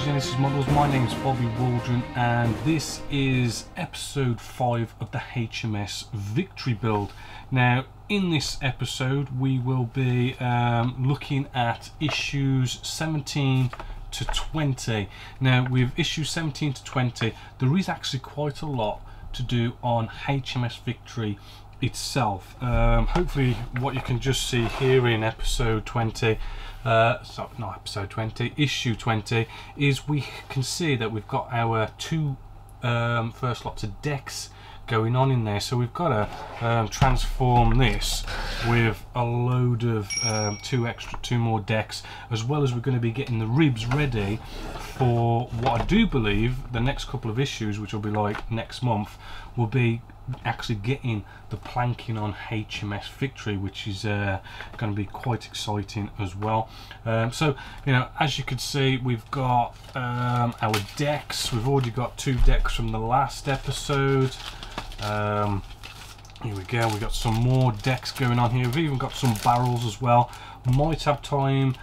Genesis Models. My name is Bobby Waldron and this is episode 5 of the HMS Victory build. Now in this episode we will be looking at issues 17 to 20. Now with issues 17 to 20 there is actually quite a lot to do on HMS Victory itself. Hopefully what you can just see here in episode 20, sorry, not episode 20, issue 20, is we can see that we've got our two first lots of decks going on in there. So we've got to transform this with a load of two more decks, as well as we're going to be getting the ribs ready for what I do believe the next couple of issues, which will be like next month, will be actually getting the planking on HMS Victory, which is going to be quite exciting as well. So you know, as you can see, we've got our decks. We've already got 2 decks from the last episode. Here we go, we've got some more decks going on here. We've even got some barrels as well. Might have time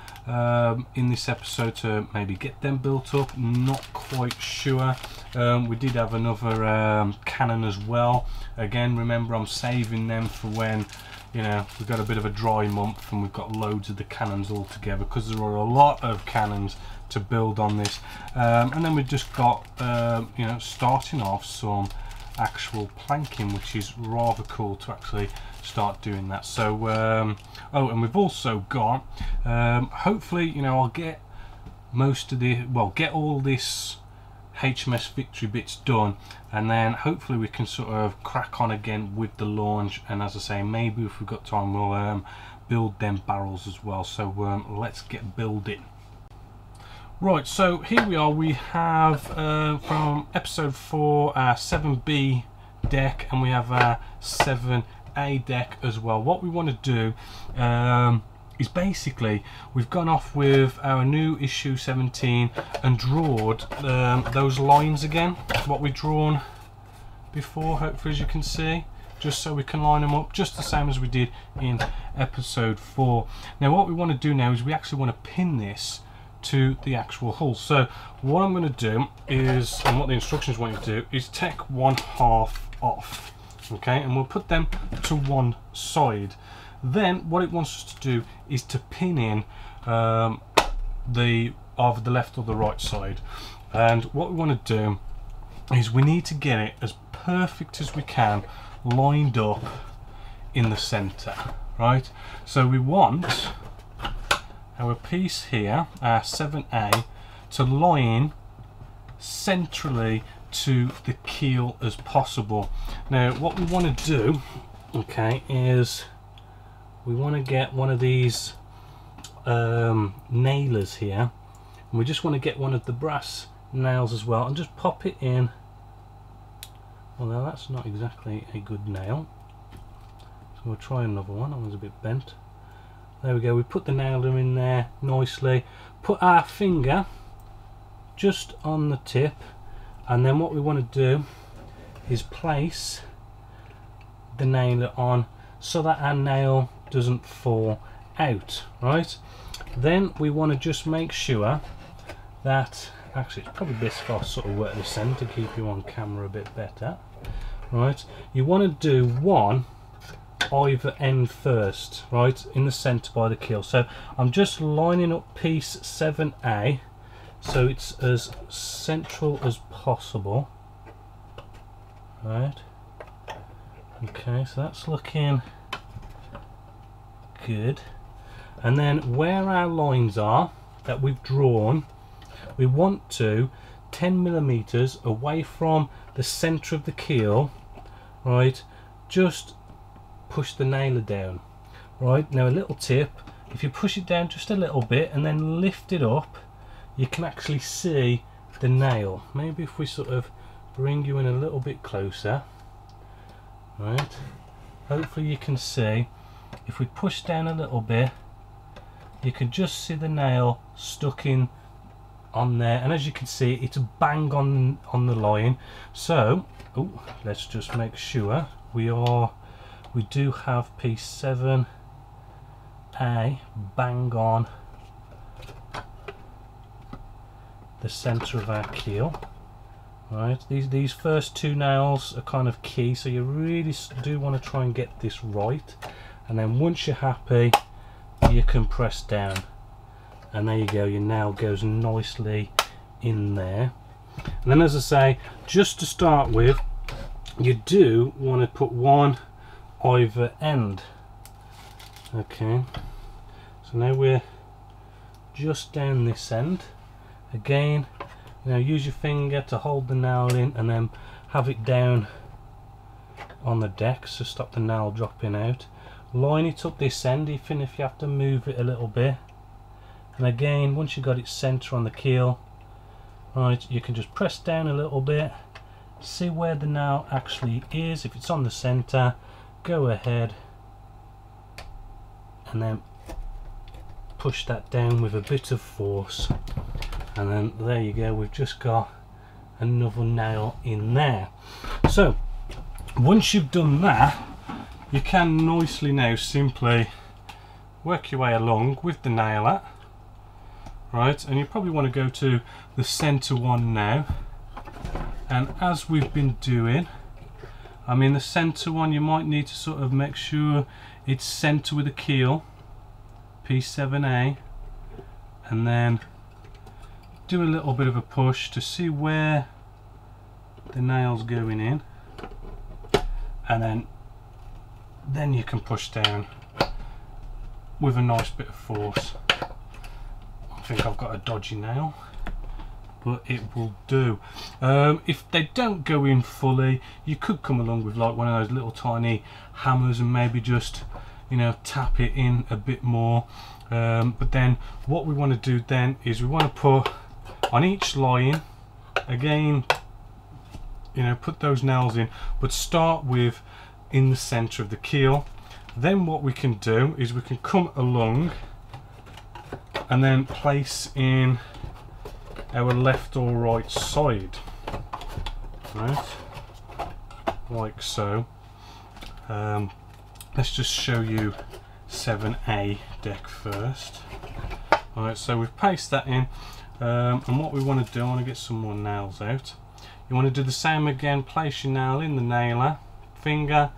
in this episode to maybe get them built up, not quite sure. We did have another cannon as well. Again, remember, I'm saving them for when, you know, we've got a bit of a dry month and we've got loads of the cannons all together, because there are a lot of cannons to build on this. And then we've just got you know, starting off some actual planking, which is rather cool to actually start doing that. So oh, and we've also got hopefully, you know, I'll get most of the, well, get all this HMS Victory bits done, and then hopefully we can sort of crack on again with the launch. And as I say, maybe if we've got time we'll build them barrels as well. So let's get building. Right, so here we are. We have from episode 4 our 7B deck, and we have our 7A deck as well. What we want to do is basically, we've gone off with our new issue 17 and drawn those lines again, what we've drawn before, hopefully, as you can see, just so we can line them up just the same as we did in episode 4. Now what we want to do now is we actually want to pin this to the actual hull. So what I'm going to do is, and what the instructions want you to do, is take 1/2 off, okay, and we'll put them to one side. Then what it wants us to do is to pin in the either the left or the right side. And what we want to do is we need to get it as perfect as we can lined up in the center, right? So we want our piece here, our 7A, to line centrally to the keel as possible. Now what we want to do, okay, is we want to get one of these nailers here, and we just want to get one of the brass nails as well and just pop it in. Well, now that's not exactly a good nail, so we'll try another one. That one's a bit bent. There we go, we put the nailer in there nicely, put our finger just on the tip, and then what we want to do is place the nailer on so that our nail doesn't fall out, right? Then we want to just make sure that, actually it's probably best if I sort of work this end to keep you on camera a bit better, right? You want to do one either end first, right, in the center by the keel. So I'm just lining up piece 7A so it's as central as possible, right? Okay, so that's looking good. And then where our lines are that we've drawn, we want to 10mm away from the center of the keel, right, just push the nailer down. Right, now a little tip, if you push it down just a little bit and then lift it up, you can actually see the nail. Maybe if we sort of bring you in a little bit closer, right, hopefully you can see, if we push down a little bit you can just see the nail stuck in on there, and as you can see it's bang on the line. So let's just make sure we do have piece 7A bang on the center of our keel. Right, these first 2 nails are kind of key, so you really do want to try and get this right. And then once you're happy, you can press down, and there you go, your nail goes nicely in there. And then, as I say, just to start with, you do want to put one either end. Okay, so now we're just down this end. Again, you know, use your finger to hold the nail in and then have it down on the deck, so stop the nail dropping out. Line it up this end, even if you have to move it a little bit. And again, once you've got it center on the keel, right, you can just press down a little bit, see where the nail actually is. If it's on the center, go ahead and then push that down with a bit of force, and then there you go, we've just got another nail in there. So once you've done that, you can nicely now simply work your way along with the nailer, right, and you probably want to go to the center one now. And as we've been doing, I mean, the center one, you might need to sort of make sure it's center with the keel, P7A, and then do a little bit of a push to see where the nail's going in, and then you can push down with a nice bit of force. I think I've got a dodgy nail, but it will do. If they don't go in fully, you could come along with like one of those little tiny hammers and maybe just, you know, tap it in a bit more. But then what we want to do then is we want to put on each line, again, you know, put those nails in, but start with in the center of the keel. Then what we can do is we can come along and then place in our left or right side, right, like so. Let's just show you 7A deck first. Alright, so we've pasted that in, and what we want to do, I want to get some more nails out. You want to do the same again, place your nail in the nailer, finger,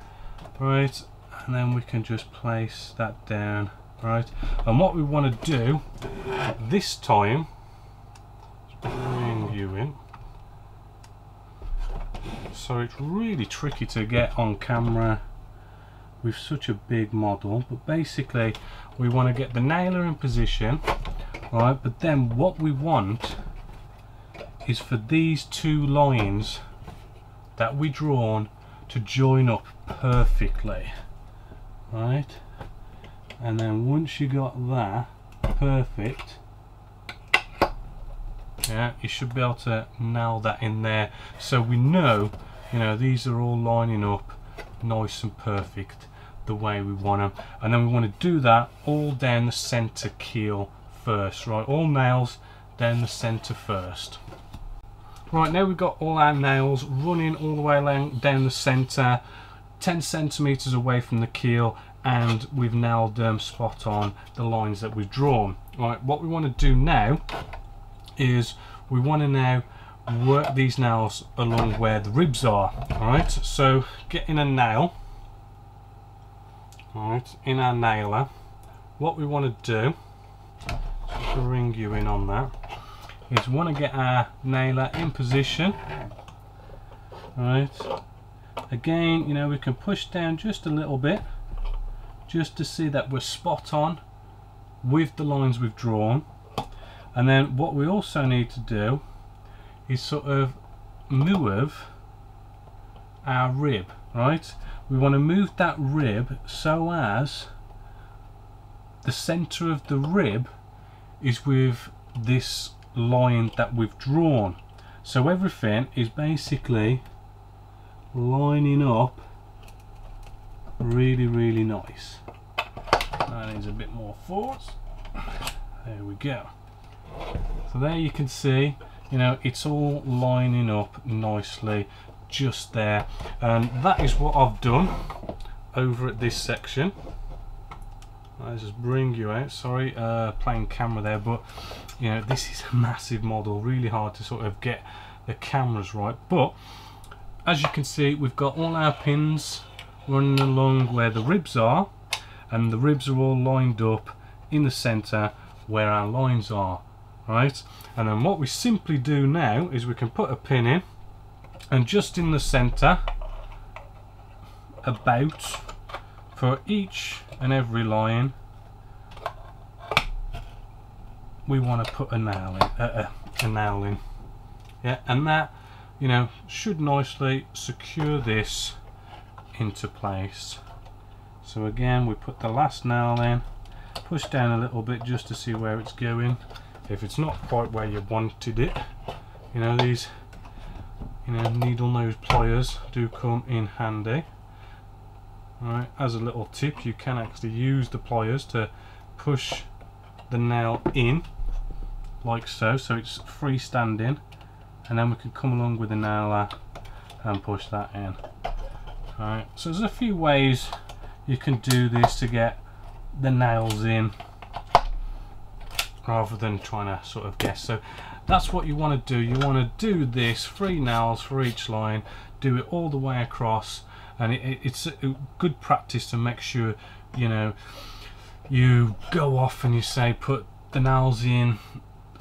right, and then we can just place that down, right. And what we want to do this time, bring you in. So it's really tricky to get on camera with such a big model, but basically we want to get the nailer in position, right, but then what we want is for these 2 lines that we drawn to join up perfectly, right, and then once you got that perfect, yeah, you should be able to nail that in there, so we know, you know, these are all lining up nice and perfect the way we want them. And then we want to do that all down the center keel first, right, all nails down the center first. Right, now we've got all our nails running all the way along down the center, 10 centimeters away from the keel, and we've nailed them spot on the lines that we've drawn. Right, what we want to do now is we want to now work these nails along where the ribs are. Alright, so getting a nail, alright, in our nailer, what we want to do, just to ring you in on that, is we want to get our nailer in position. Alright, again, you know, we can push down just a little bit just to see that we're spot on with the lines we've drawn. And then what we also need to do is sort of move our rib, right? We want to move that rib so as the center of the rib is with this line that we've drawn. So everything is basically lining up really, really nice. That needs a bit more force. There we go. So there you can see, you know, it's all lining up nicely just there, and that is what I've done over at this section. I'll just bring you out. Sorry, playing camera there, but you know, this is a massive model, really hard to sort of get the cameras right. But as you can see, we've got all our pins running along where the ribs are, and the ribs are all lined up in the center where our lines are, right? And then what we simply do now is we can put a pin in, and just in the center, about for each and every line, we want to put a nail in, yeah, and that, you know, should nicely secure this into place. So again, we put the last nail in, push down a little bit just to see where it's going. If it's not quite where you wanted it, you know, these, you know, needle nose pliers do come in handy. Right, as a little tip, you can actually use the pliers to push the nail in like so, so it's freestanding, and then we can come along with the nailer and push that in. Right, so there's a few ways you can do this to get the nails in rather than trying to sort of guess. So that's what you want to do. You want to do this 3 nails for each line, do it all the way across, and it's a good practice to make sure, you know, you go off and you say put the nails in,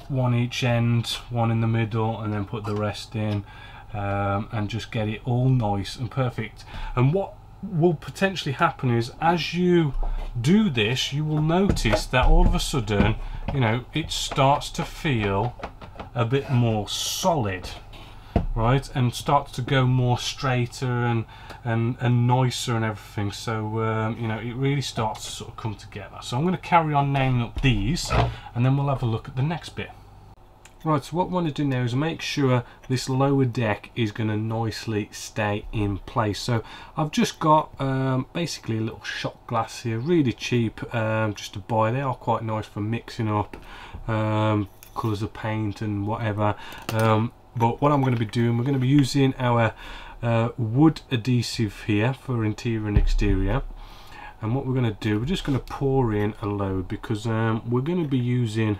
1 each end, 1 in the middle, and then put the rest in, and just get it all nice and perfect. And what will potentially happen is, as you do this, you will notice that all of a sudden, you know, it starts to feel a bit more solid, right, and starts to go more straighter and nicer and everything. So you know, it really starts to sort of come together. So I'm going to carry on nailing up these, and then we'll have a look at the next bit. Right, so what we want to do now is make sure this lower deck is going to nicely stay in place. So I've just got basically a little shot glass here, really cheap, just to buy. They are quite nice for mixing up colours of paint and whatever. But what I'm going to be doing, we're going to be using our wood adhesive here for interior and exterior. And what we're going to do, we're just going to pour in a load, because we're going to be using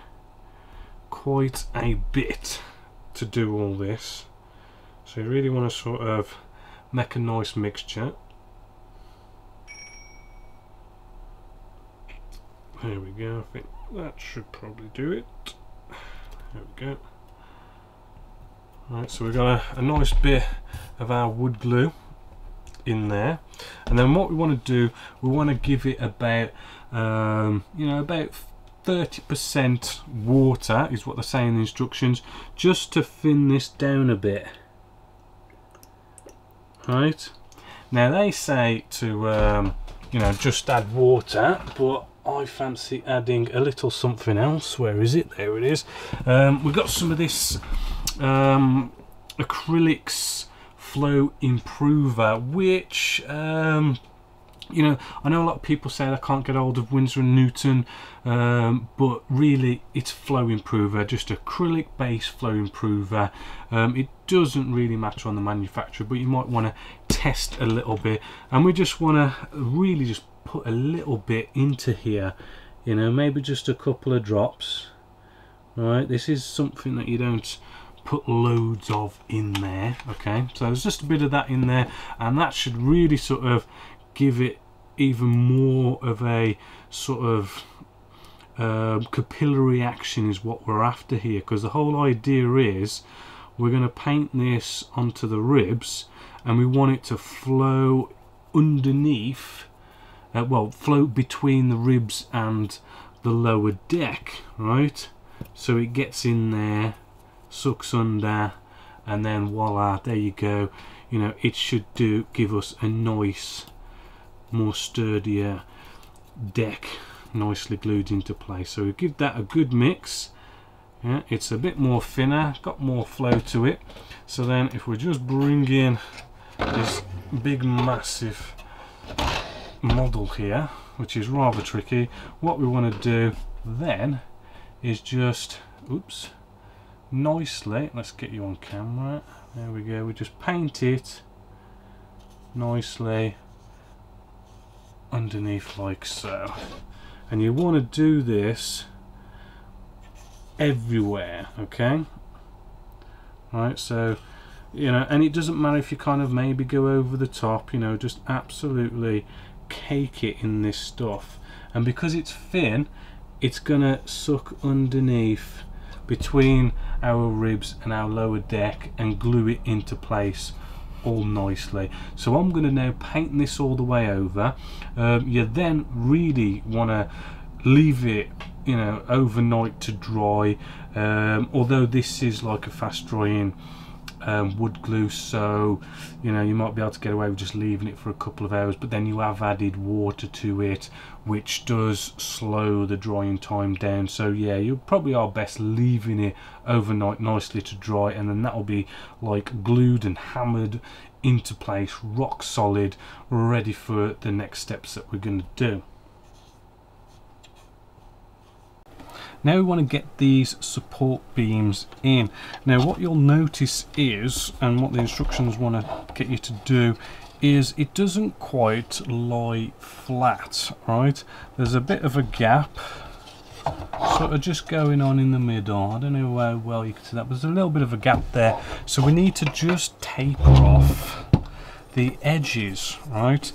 quite a bit to do all this. So you really want to sort of make a nice mixture. There we go, I think that should probably do it. There we go. Right, so we've got a nice bit of our wood glue in there, and then what we want to do, we want to give it about you know, about 30% water is what they say in the instructions, just to thin this down a bit. Right, now they say to you know, just add water, but I fancy adding a little something else. Where is it? There it is. We've got some of this acrylics flow improver, which you know, I know a lot of people say I can't get hold of Winsor & Newton, but really it's flow improver, just acrylic based flow improver. It doesn't really matter on the manufacturer, but you might want to test a little bit, and we just want to really just put a little bit into here, you know, maybe just a couple of drops. Right, this is something that you don't put loads of in there. Okay, so there's just a bit of that in there, and that should really sort of give it even more of a sort of capillary action is what we're after here, because the whole idea is we're going to paint this onto the ribs, and we want it to flow underneath, well, flow between the ribs and the lower deck, right? So it gets in there, sucks under, and then voila, there you go. You know, it should give us a nice, more sturdier deck, nicely glued into place. So we give that a good mix. Yeah, it's a bit more thinner, got more flow to it. So then if we just bring in this big massive model here, which is rather tricky, what we want to do then is just, oops, nicely, let's get you on camera, there we go, we just paint it nicely underneath like so. and you want to do this everywhere, okay? Right, so you know, and it doesn't matter if you kind of maybe go over the top, you know, just absolutely cake it in this stuff. And because it's thin, it's gonna suck underneath between our ribs and our lower deck and glue it into place all nicely. So I'm gonna now paint this all the way over. You then really want to leave it, you know, overnight to dry, although this is like a fast drying wood glue, so you know, you might be able to get away with just leaving it for a couple of hours, but then you have added water to it, which does slow the drying time down. So yeah, you probably are best leaving it overnight nicely to dry, and then that will be like glued and hammered into place, rock solid, ready for the next steps that we're going to do. Now we want to get these support beams in. Now what you'll notice is, and what the instructions want to get you to do, is it doesn't quite lie flat, right? There's a bit of a gap sort of just going on in the middle. I don't know how well you can see that, but there's a little bit of a gap there. So we need to just taper off the edges, right?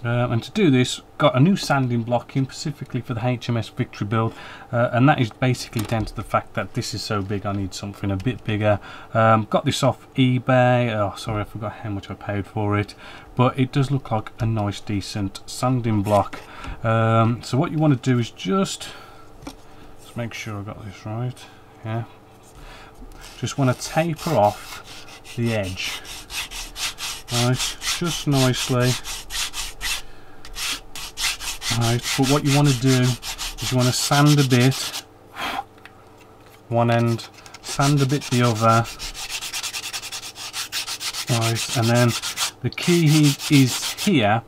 And to do this, got a new sanding block in specifically for the HMS Victory build, and that is basically down to the fact that this is so big I need something a bit bigger. Got this off eBay. Oh sorry, I forgot how much I paid for it, but it does look like a nice decent sanding block. So what you want to do is just make sure I got this right. Yeah, just want to taper off the edge, right, just nicely. Right, but what you want to do is you want to sand a bit one end, sand a bit the other, right, and then the key is here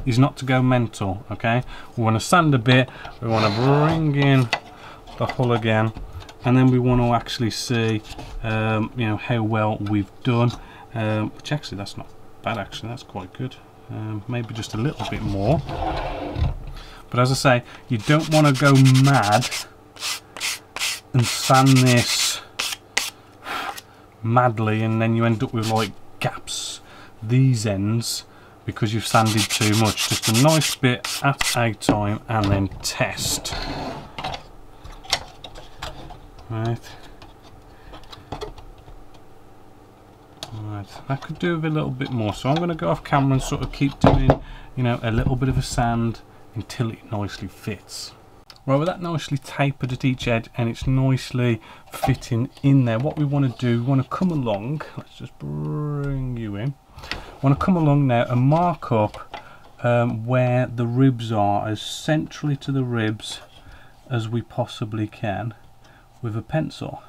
is not to go mental, okay? We want to sand a bit, we want to bring in the hull again, and then we want to actually see you know, how well we've done, which actually that's not bad, actually that's quite good. Maybe just a little bit more, but as I say, you don't want to go mad and sand this madly and then you end up with like gaps these ends because you've sanded too much. Just a nice bit at a time and then test. Right. Right, I could do with a little bit more, so I'm going to go off camera and sort of keep doing, you know, a little bit of a sand until it nicely fits. Right, with that nicely tapered at each edge and it's nicely fitting in there, what we want to do, we want to come along, let's just bring you in, want to come along now and mark up where the ribs are as centrally to the ribs as we possibly can with a pencil.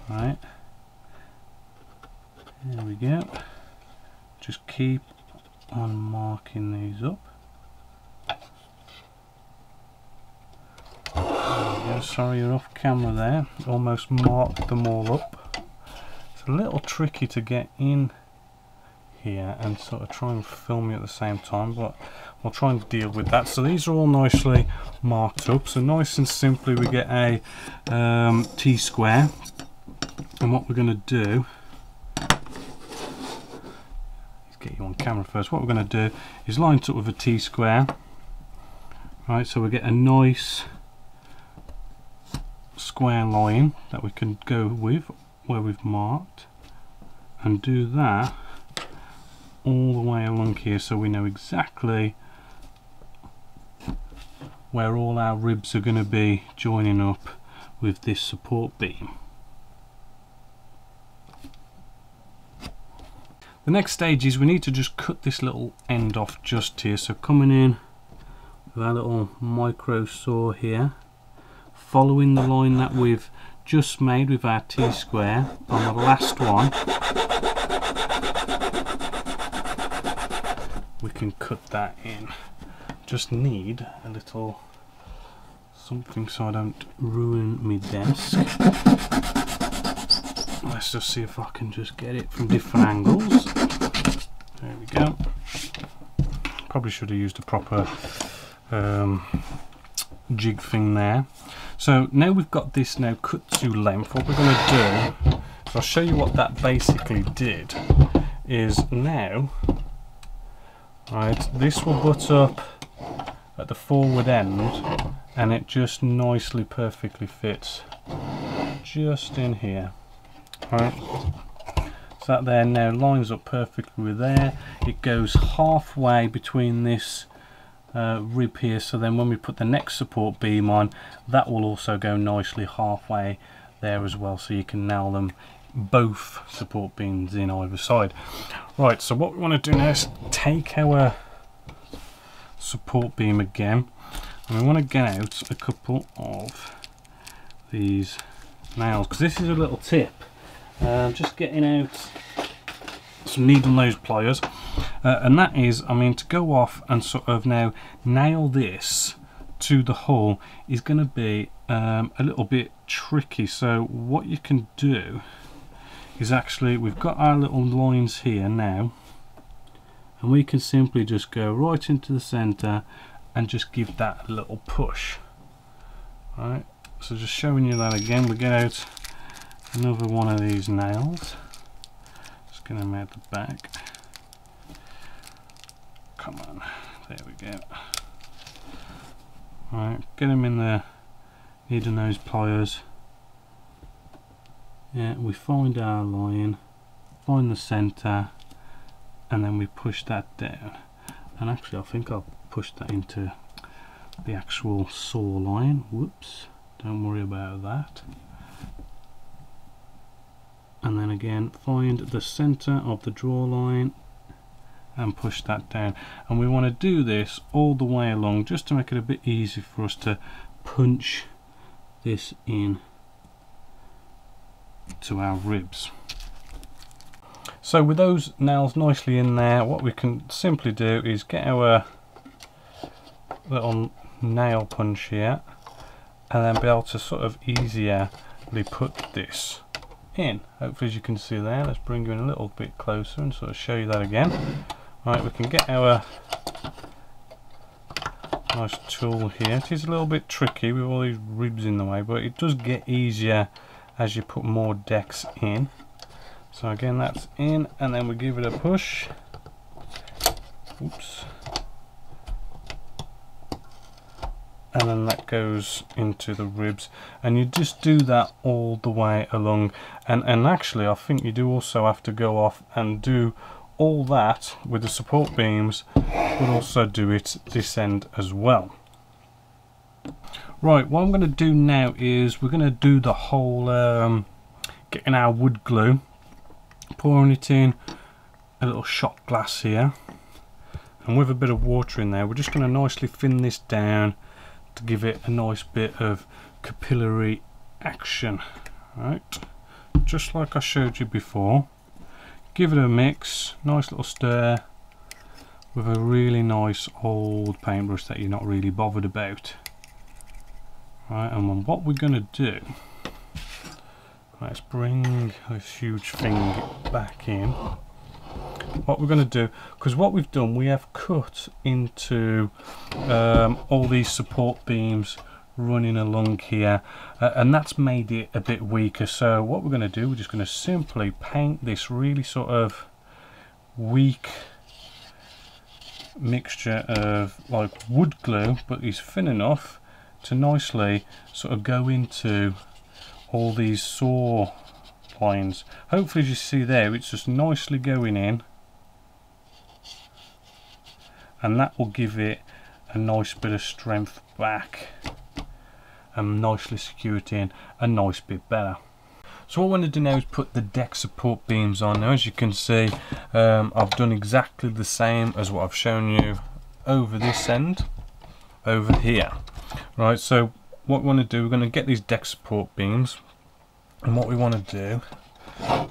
Right. There we go. Just keep on marking these up. Sorry, you're off camera there. Almost marked them all up. It's a little tricky to get in here and sort of try and film you at the same time, but we'll try and deal with that. So these are all nicely marked up. So nice and simply we get a T-square, and what we're going to do, get you on camera first, what we're going to do is line it up with a T-square, right, so we get a nice square line that we can go with where we've marked, and do that all the way along here so we know exactly where all our ribs are going to be joining up with this support beam. The next stage is we need to just cut this little end off just here. So coming in with our little micro saw here, following the line that we've just made with our T-square on the last one, we can cut that in. Just need a little something so I don't ruin my desk. Let's just see if I can just get it from different angles. There we go. Probably should have used a proper jig thing there. So now we've got this now cut to length, what we're going to do, so I'll show you what that basically did, is now, right, this will butt up at the forward end and it just nicely perfectly fits just in here, right. So that there now lines up perfectly with there. It goes halfway between this rib here, so then when we put the next support beam on, that will also go nicely halfway there as well, so you can nail them both support beams in either side. Right, so what we want to do now is take our support beam again, and we want to get out a couple of these nails, because this is a little tip. Just getting out some needle nose pliers, and that is, I mean, to go off and sort of now nail this to the hull is going to be a little bit tricky. So what you can do is actually, we've got our little lines here now, and we can simply just go right into the center and just give that a little push. Right, so just showing you that again, we get out another one of these nails. Just going to mount the back. Come on, there we go. Right, get them in the needle nose pliers. Yeah, we find our line, find the center, and then we push that down. And actually, I think I'll push that into the actual saw line. Whoops, don't worry about that. And then again, find the center of the draw line and push that down, and we want to do this all the way along just to make it a bit easy for us to punch this in to our ribs. So with those nails nicely in there, what we can simply do is get our little nail punch here and then be able to sort of easily put this in. Hopefully, as you can see there, let's bring you in a little bit closer and sort of show you that again. Right, we can get our nice tool here. It is a little bit tricky with all these ribs in the way, but it does get easier as you put more decks in. So again, that's in, and then we give it a push. Oops. And then that goes into the ribs, and you just do that all the way along. And actually, I think you do also have to go off and do all that with the support beams, but also do it this end as well. Right, what I'm going to do now is we're going to do the whole getting our wood glue, pouring it in a little shot glass here, and with a bit of water in there, we're just going to nicely thin this down to give it a nice bit of capillary action. Right, just like I showed you before. Give it a mix, nice little stir with a really nice old paintbrush that you're not really bothered about. Right, and then what we're going to do, let's bring this huge thing back in. What we're going to do, because what we've done, we have cut into all these support beams running along here, and that's made it a bit weaker. So what we're going to do, we're just going to simply paint this really sort of weak mixture of like wood glue, but it's thin enough to nicely sort of go into all these saw lines. Hopefully, as you see there, it's just nicely going in, and that will give it a nice bit of strength back and nicely secure it in a nice bit better. So what I want to do now is put the deck support beams on. Now, as you can see, I've done exactly the same as what I've shown you over this end over here. Right, so what we want to do, we're going to get these deck support beams, and what we want to do,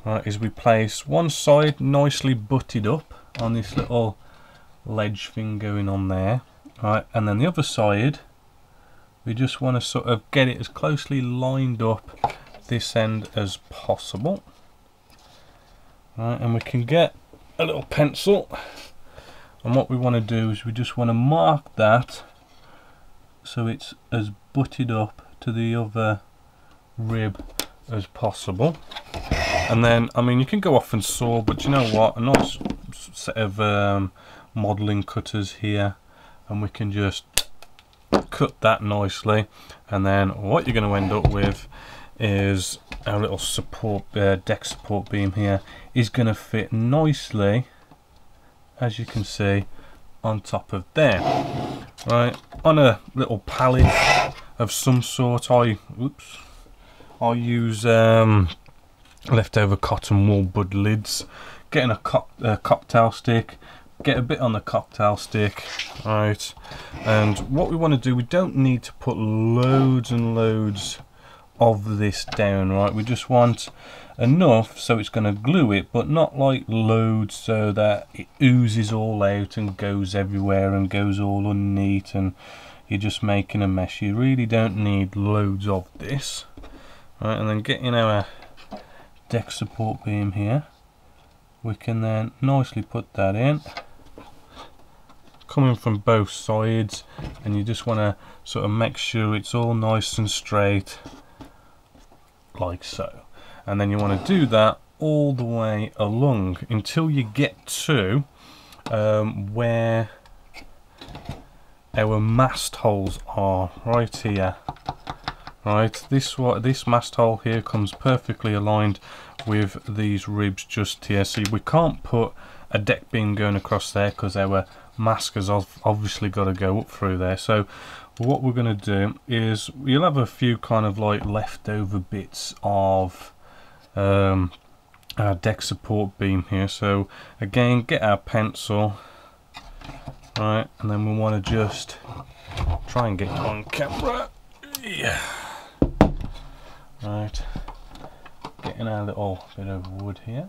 right, is we place one side nicely butted up on this little ledge thing going on there, right, and then the other side we just want to sort of get it as closely lined up this end as possible. Right, and we can get a little pencil, and what we want to do is we just want to mark that so it's as butted up to the other rib as possible. And then, I mean, you can go off and saw, but you know what, a nice set of modelling cutters here, and we can just cut that nicely. And then what you're going to end up with is our little support deck support beam here is going to fit nicely, as you can see, on top of there, right, on a little pallet of some sort. I use leftover cotton wool bud lids, getting a cocktail stick, get a bit on the cocktail stick, right, and what we want to do, we don't need to put loads and loads of this down, right, we just want enough so it's going to glue it, but not like loads so that it oozes all out and goes everywhere and goes all unneat and you're just making a mess. You really don't need loads of this, right, and then getting our deck support beam here, we can then nicely put that in, coming from both sides, and you just want to sort of make sure it's all nice and straight like so. And then you want to do that all the way along until you get to where our mast holes are, right here. Right, this mast hole here comes perfectly aligned with these ribs just here. See, we can't put a deck beam going across there because our mast has obviously got to go up through there. So what we're going to do is you'll have a few kind of like leftover bits of our deck support beam here. So again, get our pencil, right, and then we want to just try and get you on camera. Yeah. Right, getting our little bit of wood here,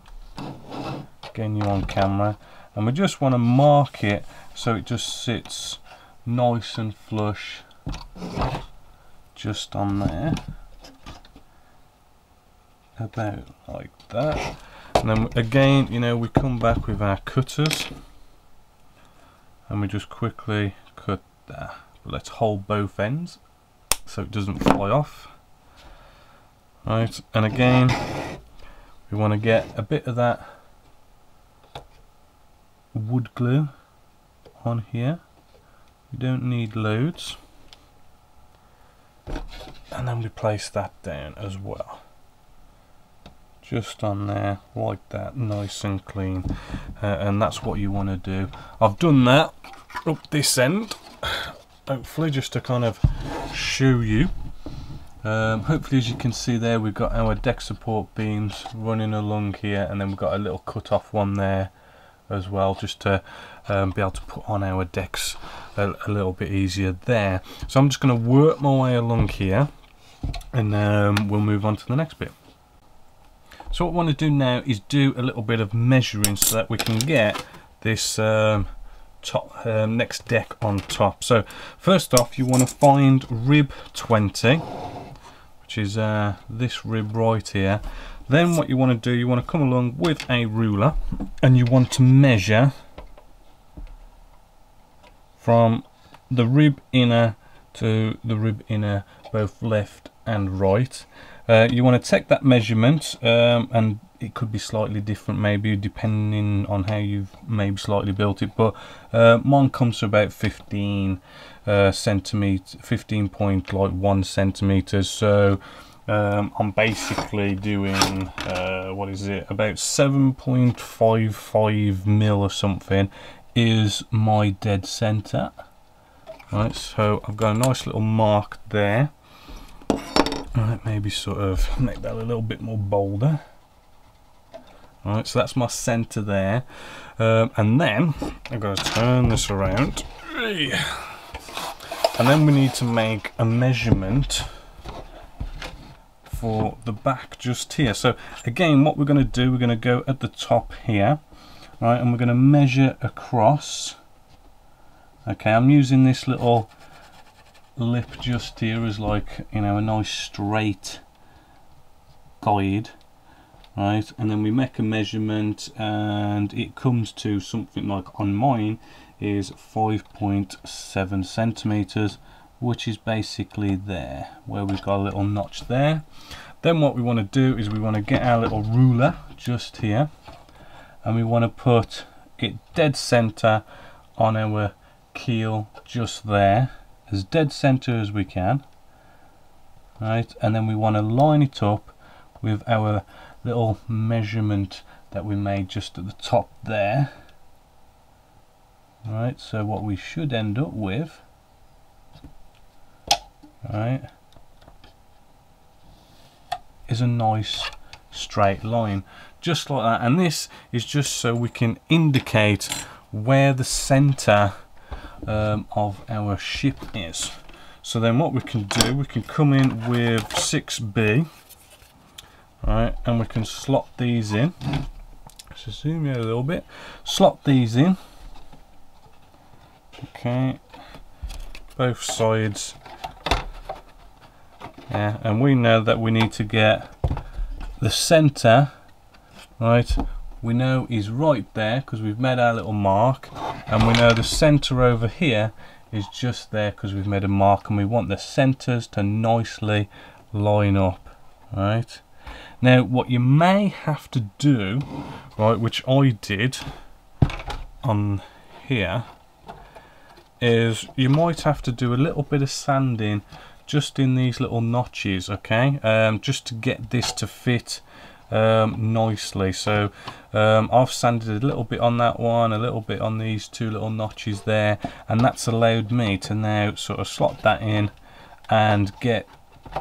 getting you on camera, and we just want to mark it so it just sits nice and flush just on there, about like that. And then again, you know, we come back with our cutters and we just quickly cut that. But let's hold both ends so it doesn't fly off. Right, and again, we want to get a bit of that wood glue on here. We don't need loads. And then we place that down as well. Just on there, like that, nice and clean. And that's what you want to do. I've done that up this end, hopefully just to kind of show you. Hopefully, as you can see there, we've got our deck support beams running along here, and then we've got a little cut off one there as well, just to be able to put on our decks a little bit easier there. So I'm just going to work my way along here, and we'll move on to the next bit. So what I want to do now is do a little bit of measuring so that we can get this next deck on top. So first off, you want to find rib 20, which is this rib right here. Then what you want to do, you want to come along with a ruler and you want to measure from the rib inner to the rib inner, both left and right. You want to take that measurement, and it could be slightly different maybe depending on how you've maybe slightly built it, but mine comes to about 15 centimeters, 15.1 centimeters. So I'm basically doing what is it, about 7.55 mil or something is my dead center. Right, so I've got a nice little mark there. Right, maybe sort of make that a little bit more bolder. Alright, so that's my center there, and then I've got to turn this around, and then we need to make a measurement for the back just here. So again, what we're going to do, we're going to go at the top here, right, and we're going to measure across. Okay, I'm using this little lip just here as like, you know, a nice straight guide. Right, and then we make a measurement and it comes to something like, on mine is 5.7 centimeters, which is basically there, where we've got a little notch there. Then what we want to do is we want to get our little ruler just here, and we want to put it dead center on our keel just there, as dead center as we can, right? And then we want to line it up with our little measurement that we made just at the top there, right? So what we should end up with, right, is a nice straight line just like that. And this is just so we can indicate where the center of our ship is. So then what we can do, we can come in with 6B, right, and we can slot these in. Let's zoom in a little bit, slot these in, okay, both sides. Yeah, and we know that we need to get the center, right, we know is right there because we've made our little mark, and we know the center over here is just there because we've made a mark, and we want the centers to nicely line up, right? Now what you may have to do, right, which I did on here, is you might have to do a little bit of sanding just in these little notches, okay, just to get this to fit nicely. So I've sanded a little bit on that one, a little bit on these two little notches there, and that's allowed me to now sort of slot that in and get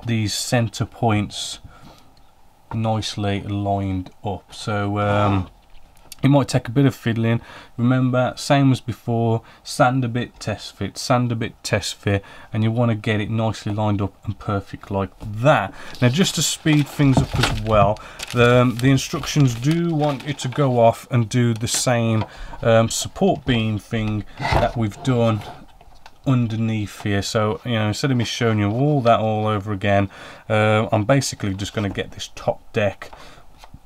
these center points nicely lined up. So it might take a bit of fiddling. Remember, same as before, sand a bit, test fit, sand a bit, test fit, and you want to get it nicely lined up and perfect like that. Now just to speed things up as well, the instructions do want you to go off and do the same support beam thing that we've done underneath here. So, you know, instead of me showing you all that all over again, I'm basically just going to get this top deck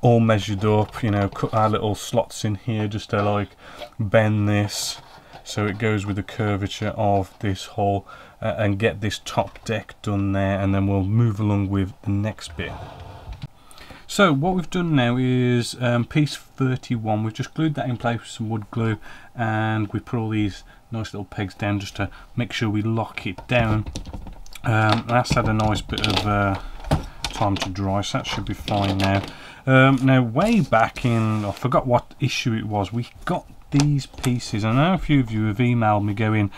all measured up, you know, cut our little slots in here just to like bend this so it goes with the curvature of this hull, and get this top deck done there, and then we'll move along with the next bit. So what we've done now is piece 31. We've just glued that in place with some wood glue, and we put all these nice little pegs down just to make sure we lock it down. That's had a nice bit of time to dry, so that should be fine now. Now way back in, I forgot what issue it was, we got these pieces. I know a few of you have emailed me going,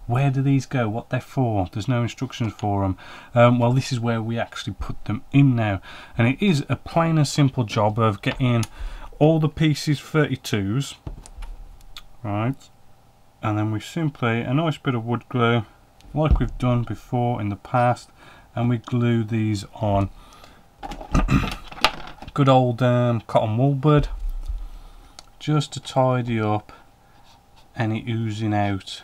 where do these go, what they're for, there's no instructions for them. Well, this is where we actually put them in now, and it is a plain and simple job of getting all the pieces 32s, right, and then we simply, a nice bit of wood glue like we've done before in the past, and we glue these on. Good old cotton wool bud, just to tidy up any oozing out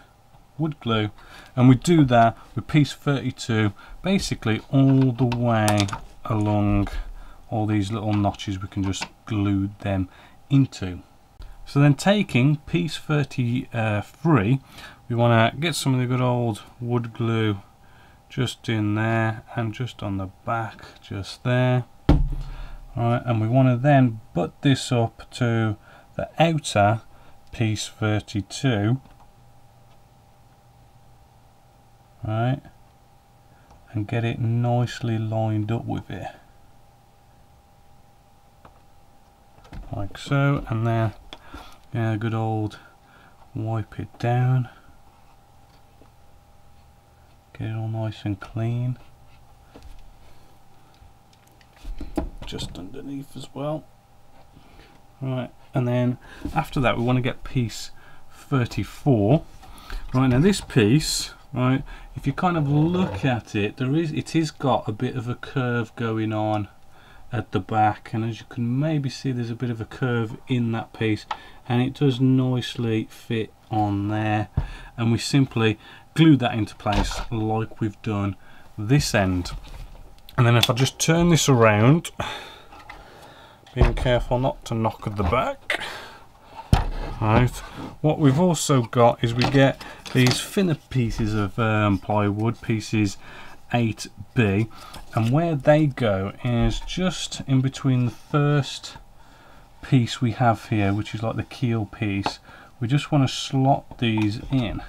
wood glue. And we do that with piece 32 basically all the way along all these little notches. We can just glue them into. So then taking piece 33, we want to get some of the good old wood glue just in there and just on the back just there. Alright, and we want to then butt this up to the outer piece 32, right, and get it nicely lined up with it like so, and then yeah, good old wipe it down, get it all nice and clean. Just underneath as well. Right, and then after that we want to get piece 34. Right, now this piece, right, if you kind of look at it, it is got a bit of a curve going on at the back, and as you can maybe see, there's a bit of a curve in that piece, and it does nicely fit on there, and we simply glue that into place like we've done this end. And then if I just turn this around, being careful not to knock at the back, right, what we've also got is we get these thinner pieces of plywood, pieces 8B, and where they go is just in between the first piece we have here, which is like the keel piece. We just want to slot these in.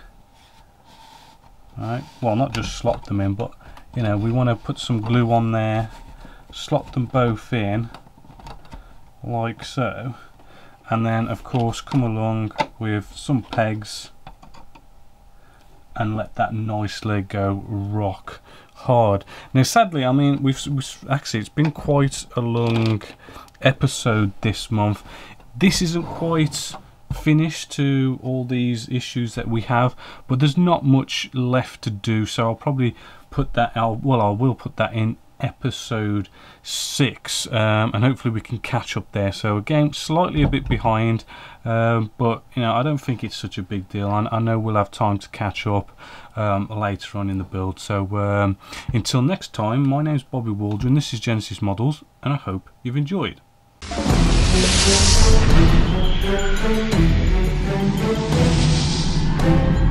Right, well, not just slot them in, but you know, we want to put some glue on there, slot them both in like so, and then of course come along with some pegs and let that nicely go rock hard. Now sadly, I mean, we've actually, it's been quite a long episode this month. This isn't quite finished to all these issues that we have, but there's not much left to do, so I'll probably put that out, well, I will put that in episode 6, and hopefully we can catch up there. So again, slightly a bit behind, but you know, I don't think it's such a big deal. I know we'll have time to catch up later on in the build. So until next time, my name's Bobby Waldron, this is Genesis Models, and I hope you've enjoyed. Thank you.